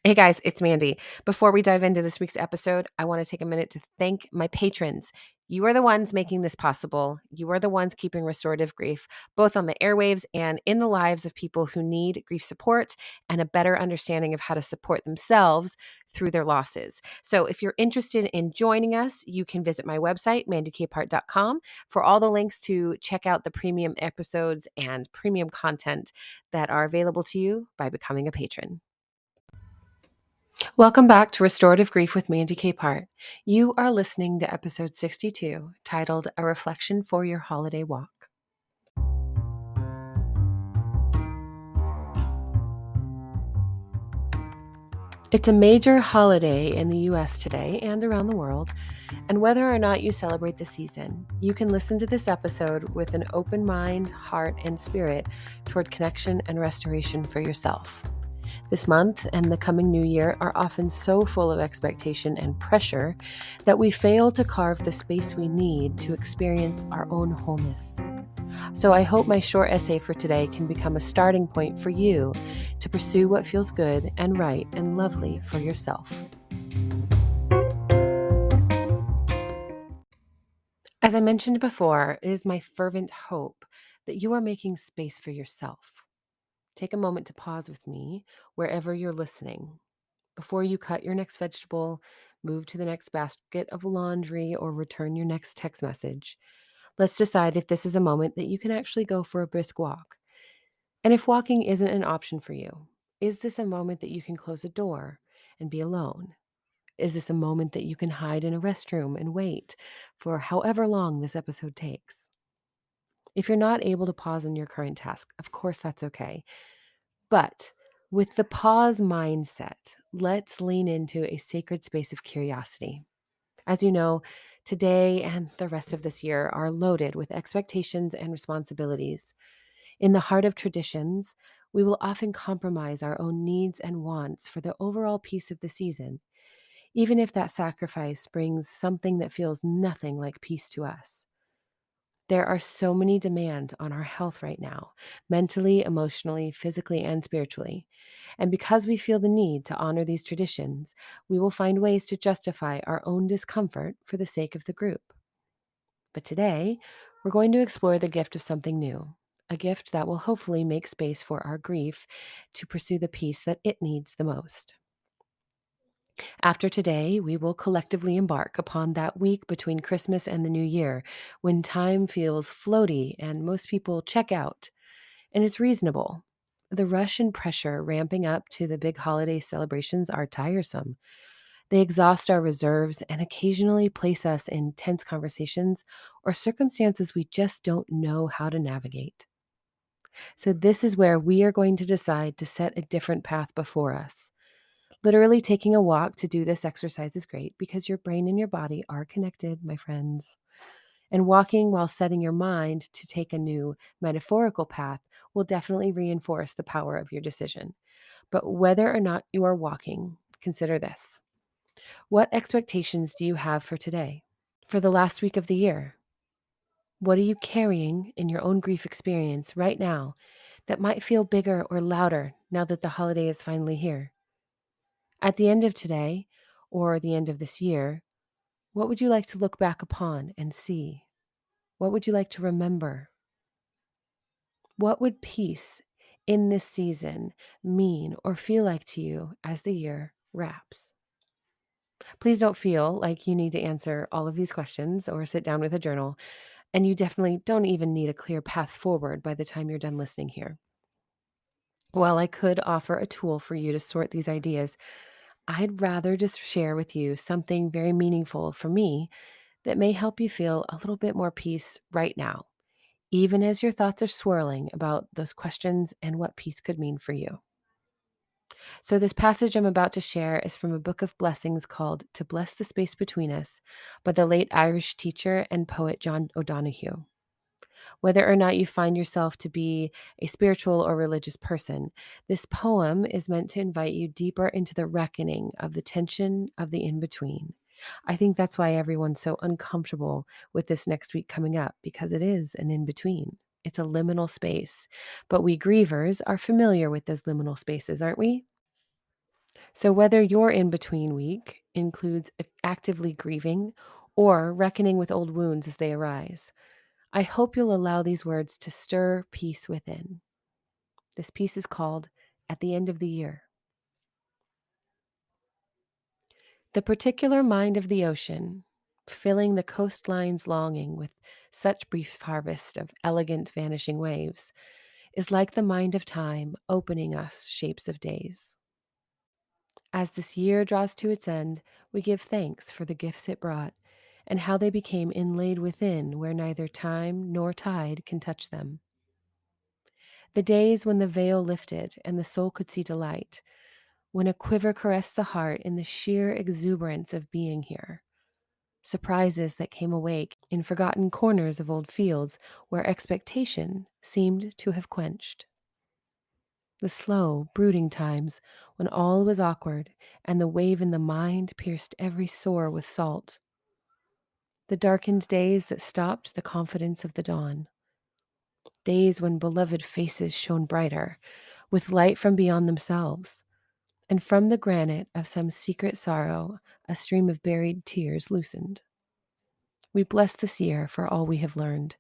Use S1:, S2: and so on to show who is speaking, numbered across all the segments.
S1: Hey guys, it's Mandy. Before we dive into this week's episode, I want to take a minute to thank my patrons. You are the ones making this possible. You are the ones keeping restorative grief both on the airwaves and in the lives of people who need grief support and a better understanding of how to support themselves through their losses. So if you're interested in joining us, you can visit my website, mandykpart.com, for all the links to check out the premium episodes and premium content that are available to you by becoming a patron. Welcome back to Restorative Grief with Mandy K. Part. You are listening to episode 62, titled A Reflection for Your Holiday Walk. It's a major holiday in the US today and around the world, and whether or not you celebrate the season, you can listen to this episode with an open mind, heart, and spirit toward connection and restoration for yourself. This month and the coming new year are often so full of expectation and pressure that we fail to carve the space we need to experience our own wholeness. So I hope my short essay for today can become a starting point for you to pursue what feels good and right and lovely for yourself. As I mentioned before, it is my fervent hope that you are making space for yourself. Take a moment to pause with me wherever you're listening. Before you cut your next vegetable, move to the next basket of laundry, or return your next text message, let's decide if this is a moment that you can actually go for a brisk walk. And if walking isn't an option for you, is this a moment that you can close a door and be alone? Is this a moment that you can hide in a restroom and wait for however long this episode takes? If you're not able to pause on your current task, of course that's okay. But with the pause mindset, let's lean into a sacred space of curiosity. As you know, today and the rest of this year are loaded with expectations and responsibilities. In the heart of traditions, we will often compromise our own needs and wants for the overall peace of the season, even if that sacrifice brings something that feels nothing like peace to us. There are so many demands on our health right now, mentally, emotionally, physically, and spiritually. And because we feel the need to honor these traditions, we will find ways to justify our own discomfort for the sake of the group. But today, we're going to explore the gift of something new, a gift that will hopefully make space for our grief to pursue the peace that it needs the most. After today, we will collectively embark upon that week between Christmas and the New Year when time feels floaty and most people check out. And it's reasonable. The rush and pressure ramping up to the big holiday celebrations are tiresome. They exhaust our reserves and occasionally place us in tense conversations or circumstances we just don't know how to navigate. So, this is where we are going to decide to set a different path before us. Literally taking a walk to do this exercise is great because your brain and your body are connected, my friends. And walking while setting your mind to take a new metaphorical path will definitely reinforce the power of your decision. But whether or not you are walking, consider this. What expectations do you have for today? For the last week of the year? What are you carrying in your own grief experience right now that might feel bigger or louder now that the holiday is finally here? At the end of today, or the end of this year, what would you like to look back upon and see? What would you like to remember? What would peace in this season mean or feel like to you as the year wraps? Please don't feel like you need to answer all of these questions or sit down with a journal, and you definitely don't even need a clear path forward by the time you're done listening here. While I could offer a tool for you to sort these ideas, I'd rather just share with you something very meaningful for me that may help you feel a little bit more peace right now, even as your thoughts are swirling about those questions and what peace could mean for you. So, this passage I'm about to share is from a book of blessings called To Bless the Space Between Us by the late Irish teacher and poet John O'Donohue. Whether or not you find yourself to be a spiritual or religious person, this poem is meant to invite you deeper into the reckoning of the tension of the in between. I think that's why everyone's so uncomfortable with this next week coming up, because it is an in between. It's a liminal space. But we grievers are familiar with those liminal spaces, aren't we? So, whether your in between week includes actively grieving or reckoning with old wounds as they arise, I hope you'll allow these words to stir peace within. This piece is called At the End of the Year. The particular mind of the ocean, filling the coastlines longing with such brief harvest of elegant vanishing waves, is like the mind of time opening us shapes of days. As this year draws to its end, we give thanks for the gifts it brought and how they became inlaid within where neither time nor tide can touch them. The days when the veil lifted and the soul could see delight, when a quiver caressed the heart in the sheer exuberance of being here. Surprises that came awake in forgotten corners of old fields where expectation seemed to have quenched. The slow, brooding times when all was awkward and the wave in the mind pierced every sore with salt. The darkened days that stopped the confidence of the dawn. Days when beloved faces shone brighter, with light from beyond themselves, and from the granite of some secret sorrow a stream of buried tears loosened. We bless this year for all we have learned,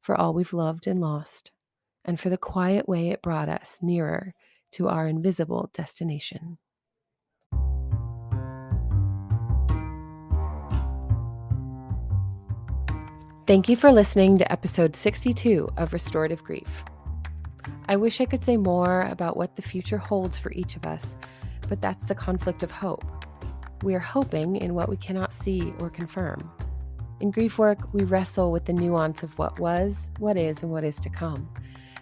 S1: for all we've loved and lost, and for the quiet way it brought us nearer to our invisible destination. Thank you for listening to episode 62 of Restorative Grief. I wish I could say more about what the future holds for each of us, but that's the conflict of hope. We are hoping in what we cannot see or confirm. In grief work, we wrestle with the nuance of what was, what is, and what is to come.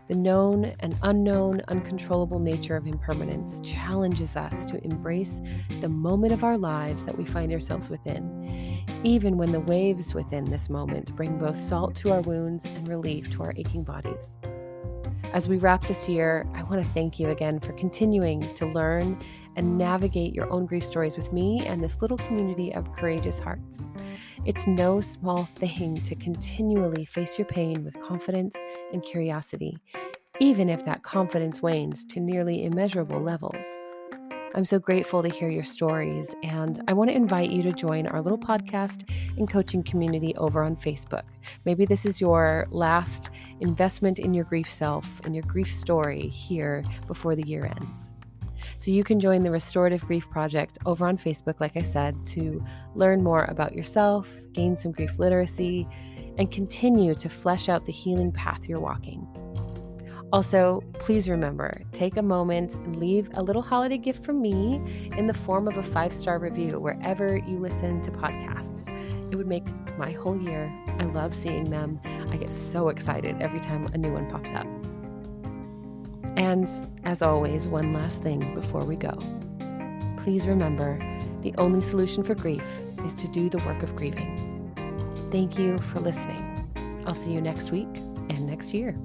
S1: The known and unknown, uncontrollable nature of impermanence challenges us to embrace the moment of our lives that we find ourselves within, even when the waves within this moment bring both salt to our wounds and relief to our aching bodies. As we wrap this year, I want to thank you again for continuing to learn and navigate your own grief stories with me and this little community of courageous hearts. It's no small thing to continually face your pain with confidence and curiosity, even if that confidence wanes to nearly immeasurable levels. I'm so grateful to hear your stories, and I want to invite you to join our little podcast and coaching community over on Facebook. Maybe this is your last investment in your grief self and your grief story here before the year ends. So you can join the Restorative Grief Project over on Facebook, like I said, to learn more about yourself, gain some grief literacy, and continue to flesh out the healing path you're walking. Also, please remember, take a moment and leave a little holiday gift from me in the form of a 5-star review wherever you listen to podcasts. It would make my whole year. I love seeing them. I get so excited every time a new one pops up. And as always, one last thing before we go. Please remember, the only solution for grief is to do the work of grieving. Thank you for listening. I'll see you next week and next year.